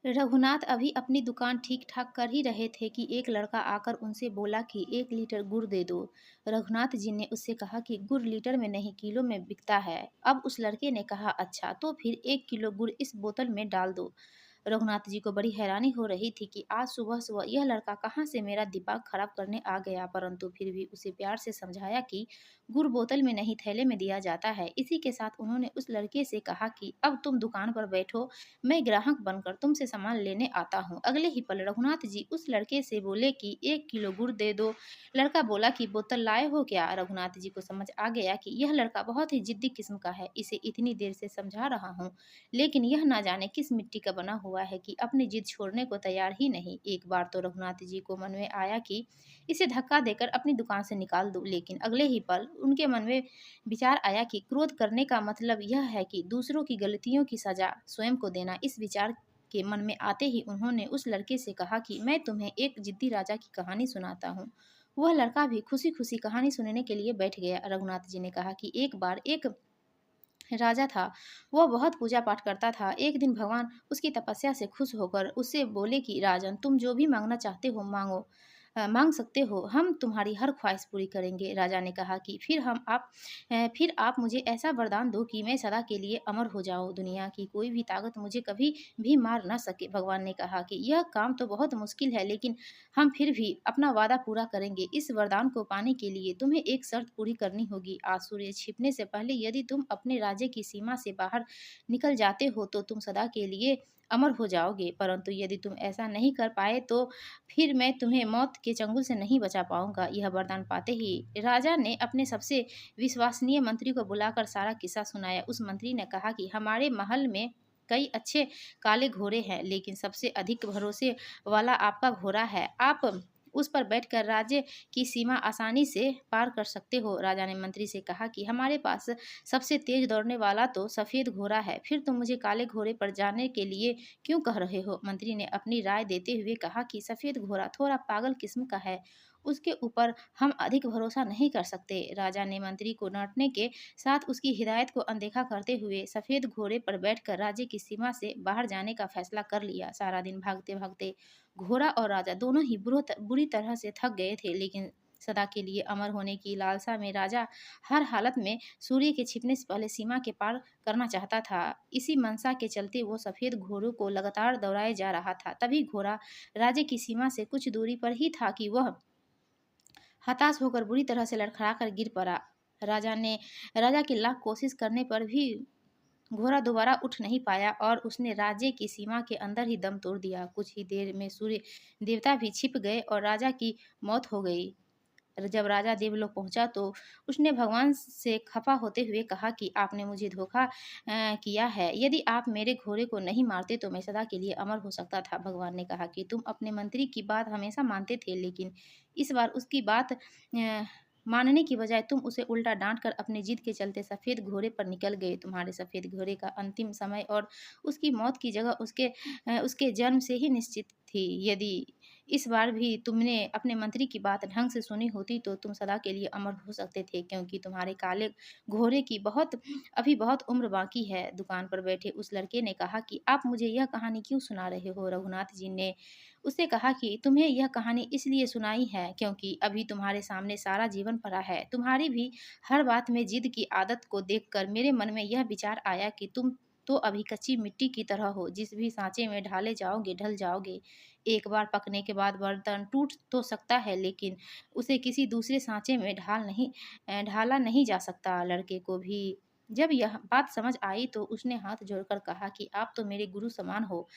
रघुनाथ अभी अपनी दुकान ठीक-ठाक कर ही रहे थे कि एक लड़का आकर उनसे बोला कि 1 लीटर गुड़ दे दो। रघुनाथ जी ने उससे कहा कि गुड़ लीटर में नहीं किलो में बिकता है। अब उस लड़के ने कहा अच्छा तो फिर 1 किलो गुड़ इस बोतल में डाल दो। रघुनाथ जी को बड़ी हैरानी हो रही थी कि आज सुबह-सुबह यह लड़का कहाँ से मेरा दिमाग खराब करने आ गया, परंतु फिर भी उसे प्यार से समझाया कि गुड़ बोतल में नहीं थैले में दिया जाता है। इसी के साथ उन्होंने उस लड़के से कहा कि अब तुम दुकान पर बैठो, मैं ग्राहक बनकर तुमसे सामान लेने आता हूँ। अगले ही पल रघुनाथ जी उस लड़के से बोले कि 1 किलो गुड़ दे दो। लड़का बोला कि बोतल लाए हो क्या? रघुनाथ जी को समझ आ गया कि यह लड़का बहुत ही जिद्दी किस्म का है, इसे इतनी देर से समझा रहा हूँ, लेकिन यह ना जाने किस मिट्टी का बना हुआ है कि अपनी जिद छोड़ने को तैयार ही नहीं। एक बार तो रघुनाथ जी को मन में आया कि इसे धक्का देकर अपनी दुकान से निकाल दूँ, लेकिन अगले ही पल उनके मन में विचार आया कि क्रोध करने का मतलब यह है कि दूसरों की गलतियों की सजा स्वयं को देना। इस विचार के मन में आते ही उन्होंने उस लड़के से कहा कि मैं तुम्हें एक जिद्दी राजा की कहानी सुनाता हूँ। वह लड़का भी खुशी-खुशी कहानी सुनने के लिए बैठ गया। रघुनाथ जी ने कहा कि एक बार एक राजा था, वह बहुत पूजा पाठ करता था। एक दिन भगवान उसकी तपस्या से खुश होकर उससे बोले कि राजन तुम जो भी माँगना चाहते हो माँगो, माँग सकते हो, हम तुम्हारी हर ख्वाहिश पूरी करेंगे। राजा ने कहा कि फिर आप मुझे ऐसा वरदान दो कि मैं सदा के लिए अमर हो जाऊँ, दुनिया की कोई भी ताकत मुझे कभी भी मार ना सके। भगवान ने कहा कि यह काम तो बहुत मुश्किल है, लेकिन हम फिर भी अपना वादा पूरा करेंगे। इस वरदान को पाने के लिए तुम्हें एक शर्त पूरी करनी होगी। आज सूर्य छिपने से पहले यदि तुम अपने राज्य की सीमा से बाहर निकल जाते हो तो तुम सदा के लिए अमर हो जाओगे, परंतु यदि तुम ऐसा नहीं कर पाए तो फिर मैं तुम्हें मौत के चंगुल से नहीं बचा पाऊंगा। यह वरदान पाते ही राजा ने अपने सबसे विश्वसनीय मंत्री को बुलाकर सारा किस्सा सुनाया। उस मंत्री ने कहा कि हमारे महल में कई अच्छे काले घोड़े हैं, लेकिन सबसे अधिक भरोसे वाला आपका घोड़ा है। आप उस पर बैठकर राज्य की सीमा आसानी से पार कर सकते हो। राजा ने मंत्री से कहा कि हमारे पास सबसे तेज दौड़ने वाला तो सफ़ेद घोड़ा है, फिर तुम मुझे काले घोड़े पर जाने के लिए क्यों कह रहे हो? मंत्री ने अपनी राय देते हुए कहा कि सफ़ेद घोड़ा थोड़ा पागल किस्म का है, उसके ऊपर हम अधिक भरोसा नहीं कर सकते। राजा ने मंत्री को डांटने के साथ उसकी हिदायत को अनदेखा करते हुए सफ़ेद घोड़े पर बैठकर राज्य की सीमा से बाहर जाने का फैसला कर लिया। सारा दिन भागते-भागते घोड़ा और राजा दोनों ही बुरी तरह से थक गए थे, लेकिन सदा के लिए अमर होने की लालसा में राजा हर हालत में सूर्य के छिपने से पहले सीमा के पार करना चाहता था। इसी मनसा के चलते वो सफ़ेद घोड़ों को लगातार दौड़ाए जा रहा था। तभी घोड़ा राज्य की सीमा से कुछ दूरी पर ही था कि वह हताश होकर बुरी तरह से लड़खड़ाकर गिर पड़ा। राजा की लाख कोशिश करने पर भी घोड़ा दोबारा उठ नहीं पाया और उसने राज्य की सीमा के अंदर ही दम तोड़ दिया। कुछ ही देर में सूर्य देवता भी छिप गए और राजा की मौत हो गई। जब राजा देवलोक पहुंचा तो उसने भगवान से खफा होते हुए कहा कि आपने मुझे धोखा किया है। यदि आप मेरे घोड़े को नहीं मारते तो मैं सदा के लिए अमर हो सकता था। भगवान ने कहा कि तुम अपने मंत्री की बात हमेशा मानते थे, लेकिन इस बार उसकी बात मानने की बजाय तुम उसे उल्टा डांट कर अपनी जिद के चलते सफ़ेद घोड़े पर निकल गए। तुम्हारे सफ़ेद घोड़े का अंतिम समय और उसकी मौत की जगह उसके जन्म से ही निश्चित थी। यदि इस बार भी तुमने अपने मंत्री की बात ढंग से सुनी होती तो तुम सदा के लिए अमर हो सकते थे, क्योंकि तुम्हारे काले घोड़े की अभी बहुत उम्र बाकी है। दुकान पर बैठे उस लड़के ने कहा कि आप मुझे यह कहानी क्यों सुना रहे हो? रघुनाथ जी ने उससे कहा कि तुम्हें यह कहानी इसलिए सुनाई है क्योंकि अभी तुम्हारे सामने सारा जीवन पड़ा है। तुम्हारी भी हर बात में जिद की आदत को देखकर मेरे मन में यह विचार आया कि तुम तो अभी कच्ची मिट्टी की तरह हो, जिस भी सांचे में ढाले जाओगे ढल जाओगे। एक बार पकने के बाद बर्तन टूट तो सकता है, लेकिन उसे किसी दूसरे सांचे में ढाला नहीं जा सकता। लड़के को भी जब यह बात समझ आई तो उसने हाथ जोड़कर कहा कि आप तो मेरे गुरु समान हो।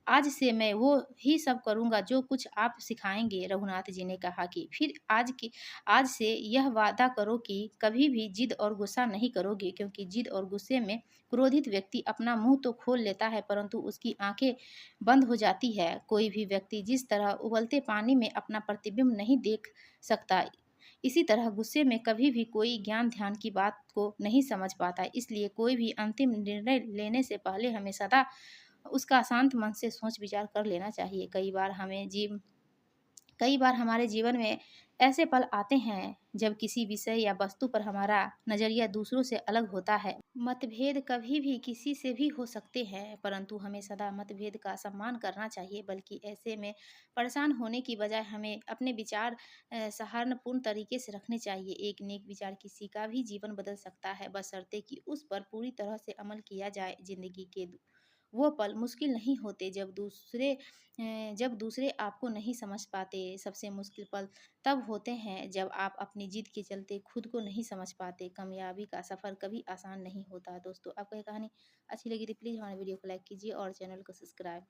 आज से मैं वो ही सब करूँगा जो कुछ आप सिखाएँगे। रघुनाथ जी ने कहा कि फिर आज से यह वादा करो कि कभी भी जिद और गुस्सा नहीं करोगे, क्योंकि जिद और गुस्से में क्रोधित व्यक्ति अपना मुँह तो खोल लेता है, परंतु उसकी आँखें बंद हो जाती है। कोई भी व्यक्ति जिस तरह उबलते पानी में अपना प्रतिबिंब नहीं देख सकता, इसी तरह गुस्से में कभी भी कोई ज्ञान ध्यान की बात को नहीं समझ पाता। इसलिए कोई भी अंतिम निर्णय लेने से पहले हमें सदा उसका शांत मन से सोच विचार कर लेना चाहिए। कई बार हमारे जीवन में ऐसे पल आते हैं जब किसी विषय या वस्तु पर हमारा नजरिया दूसरों से अलग होता है। मतभेद कभी भी किसी से भी हो सकते हैं, परंतु हमें सदा मतभेद का सम्मान करना चाहिए। बल्कि ऐसे में परेशान होने की बजाय हमें अपने विचार सहारनपूर्ण तरीके से रखने चाहिए। एक नेक विचार किसी का भी जीवन बदल सकता है, बशर्ते कि उस पर पूरी तरह से अमल किया जाए। जिंदगी के वो पल मुश्किल नहीं होते जब दूसरे आपको नहीं समझ पाते। सबसे मुश्किल पल तब होते हैं जब आप अपनी जिद के चलते खुद को नहीं समझ पाते। कामयाबी का सफ़र कभी आसान नहीं होता। दोस्तों, आपको ये कहानी अच्छी लगी तो प्लीज़ हमारे वीडियो को लाइक कीजिए और चैनल को सब्सक्राइब